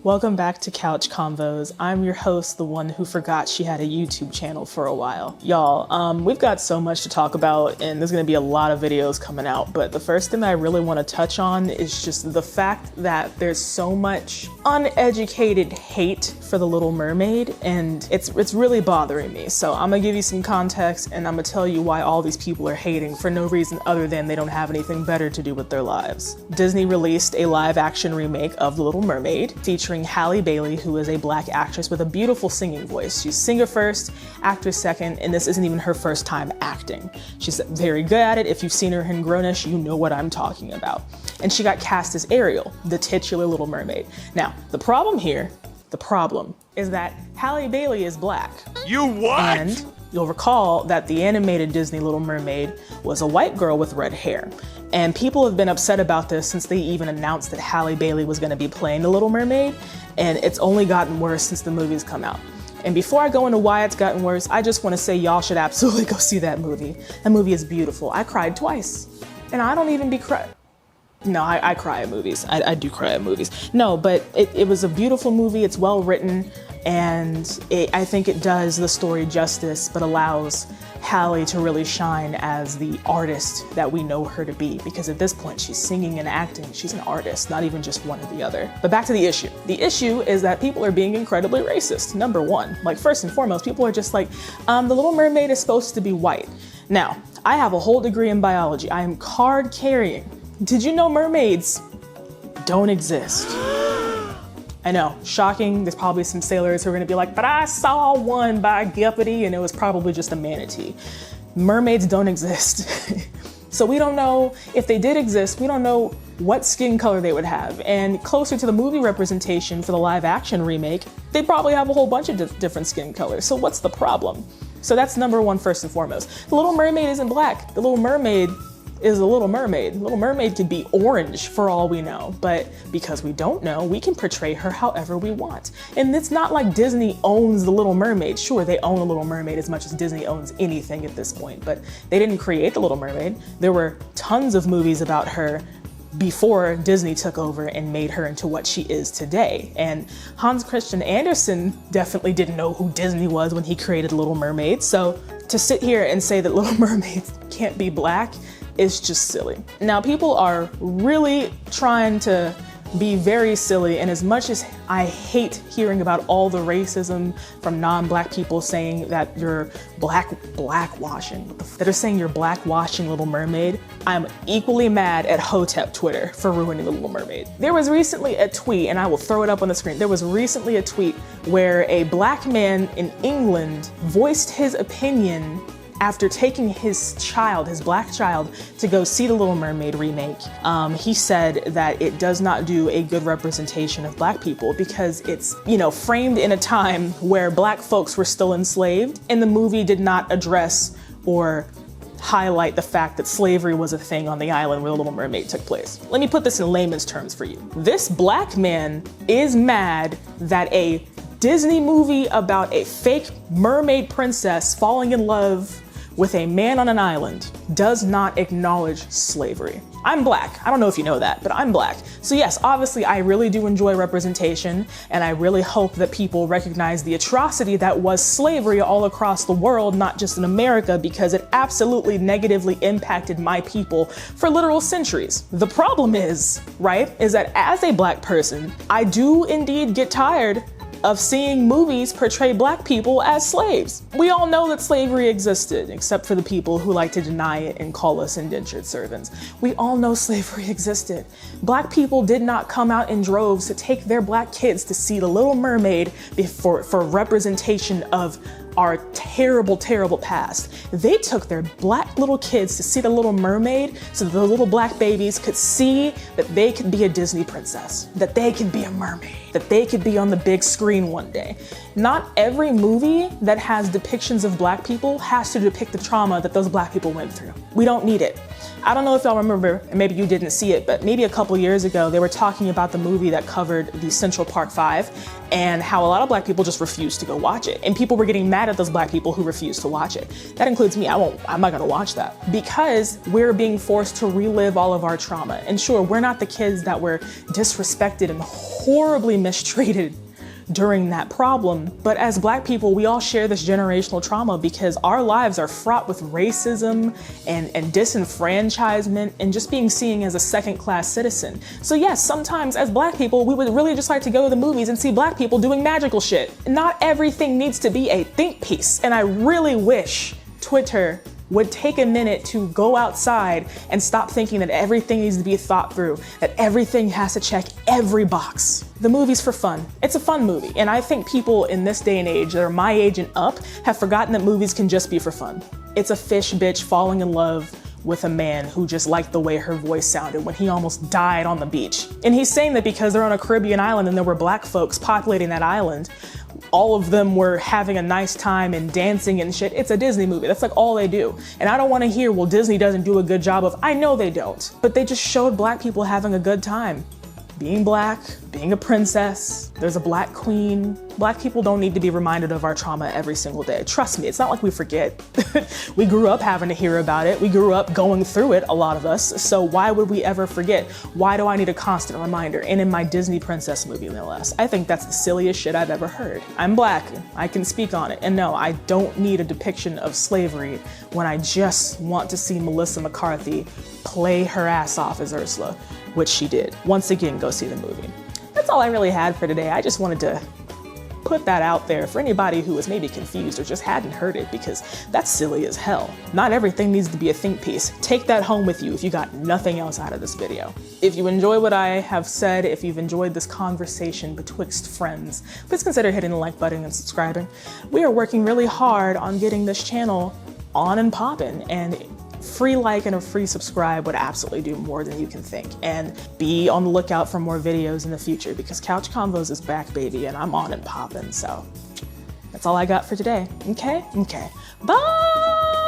Welcome back to Couch Convos. I'm your host, the one who forgot she had a YouTube channel for a while. Y'all, we've got so much to talk about and there's gonna be a lot of videos coming out, but the first thing I really wanna touch on is just the fact that there's so much uneducated hate for The Little Mermaid, and it's really bothering me. So I'm gonna give you some context and I'm gonna tell you why all these people are hating for no reason other than they don't have anything better to do with their lives. Disney released a live-action remake of The Little Mermaid featuring Halle Bailey, who is a Black actress with a beautiful singing voice. She's singer first, actor second, and this isn't even her first time acting. She's very good at it. If you've seen her in Grownish, you know what I'm talking about. And she got cast as Ariel, the titular Little Mermaid. Now, the problem is that Halle Bailey is Black. You what? And you'll recall that the animated Disney Little Mermaid was a white girl with red hair. And people have been upset about this since they even announced that Halle Bailey was gonna be playing the Little Mermaid, and it's only gotten worse since the movie's come out. And before I go into why it's gotten worse, I just wanna say y'all should absolutely go see that movie. That movie is beautiful. I cried twice. And I don't even be crying. No, I cry at movies. I do cry at movies. No, but it was a beautiful movie. It's well written, and I think it does the story justice, but allows Halle to really shine as the artist that we know her to be, because at this point she's singing and acting. She's an artist, not even just one or the other. But back to the issue. The issue is that people are being incredibly racist. Number one, like first and foremost, people are just like, The Little Mermaid is supposed to be white. Now, I have a whole degree in biology. I am card carrying. Did you know mermaids don't exist? I know, shocking. There's probably some sailors who are gonna be like, but I saw one by Gepity and it was probably just a manatee. Mermaids don't exist. So we don't know if they did exist, we don't know what skin color they would have. And closer to the movie representation for the live action remake, they probably have a whole bunch of different skin colors. So what's the problem? So that's number one, first and foremost. The Little Mermaid isn't Black. The Little Mermaid is a Little Mermaid. Little Mermaid could be orange for all we know, but because we don't know, we can portray her however we want. And it's not like Disney owns the Little Mermaid. Sure, they own the Little Mermaid as much as Disney owns anything at this point, but they didn't create the Little Mermaid. There were tons of movies about her before Disney took over and made her into what she is today. And Hans Christian Andersen definitely didn't know who Disney was when he created Little Mermaid. So to sit here and say that Little Mermaids can't be Black is just silly. Now, people are really trying to be very silly, and as much as I hate hearing about all the racism from non-Black people saying that you're blackwashing, that are saying you're blackwashing Little Mermaid, I'm equally mad at Hotep Twitter for ruining the Little Mermaid. There was recently a tweet, and I will throw it up on the screen, there was recently a tweet where a Black man in England voiced his opinion after taking his child, his Black child, to go see the Little Mermaid remake. He said that it does not do a good representation of Black people because it's, framed in a time where Black folks were still enslaved, and the movie did not address or highlight the fact that slavery was a thing on the island where the Little Mermaid took place. Let me put this in layman's terms for you. This Black man is mad that a Disney movie about a fake mermaid princess falling in love with a man on an island does not acknowledge slavery. I'm Black. I don't know if you know that, but I'm Black. So yes, obviously I really do enjoy representation, and I really hope that people recognize the atrocity that was slavery all across the world, not just in America, because it absolutely negatively impacted my people for literal centuries. The problem is that as a Black person, I do indeed get tired of seeing movies portray Black people as slaves. We all know that slavery existed, except for the people who like to deny it and call us indentured servants. We all know slavery existed. Black people did not come out in droves to take their Black kids to see The Little Mermaid for representation of our terrible, terrible past. They took their Black little kids to see The Little Mermaid so that the little Black babies could see that they could be a Disney princess, that they could be a mermaid, that they could be on the big screen one day. Not every movie that has depictions of Black people has to depict the trauma that those Black people went through. We don't need it. I don't know if y'all remember, and maybe you didn't see it, but maybe a couple years ago, they were talking about the movie that covered the Central Park 5 and how a lot of Black people just refused to go watch it. And people were getting mad at those Black people who refused to watch it. That includes me. I'm not gonna watch that because we're being forced to relive all of our trauma. And sure, we're not the kids that were disrespected and horribly mistreated during that problem. But as Black people, we all share this generational trauma because our lives are fraught with racism and disenfranchisement and just being seen as a second-class citizen. So yes, sometimes as Black people, we would really just like to go to the movies and see Black people doing magical shit. Not everything needs to be a think piece. And I really wish Twitter would take a minute to go outside and stop thinking that everything needs to be thought through, that everything has to check every box. The movie's for fun. It's a fun movie. And I think people in this day and age that are my age and up have forgotten that movies can just be for fun. It's a fish bitch falling in love with a man who just liked the way her voice sounded when he almost died on the beach. And he's saying that because they're on a Caribbean island and there were Black folks populating that island, all of them were having a nice time and dancing and shit. It's a Disney movie. That's like all they do. And I don't want to hear, well, Disney doesn't do a good job of, I know they don't, but they just showed Black people having a good time. Being Black, being a princess, there's a Black queen. Black people don't need to be reminded of our trauma every single day. Trust me, it's not like we forget. We grew up having to hear about it. We grew up going through it, a lot of us. So why would we ever forget? Why do I need a constant reminder? And in my Disney princess movie, no less. I think that's the silliest shit I've ever heard. I'm Black, I can speak on it. And no, I don't need a depiction of slavery when I just want to see Melissa McCarthy play her ass off as Ursula, which she did. Once again, go see the movie. That's all I really had for today. I just wanted to put that out there for anybody who was maybe confused or just hadn't heard it, because that's silly as hell. Not everything needs to be a think piece. Take that home with you if you got nothing else out of this video. If you enjoy what I have said, if you've enjoyed this conversation betwixt friends, please consider hitting the like button and subscribing. We are working really hard on getting this channel on and popping, and free like and a free subscribe would absolutely do more than you can think. And be on the lookout for more videos in the future, because Couch Convos is back, baby, and I'm on and popping. So that's all I got for today. Okay? Okay. Bye!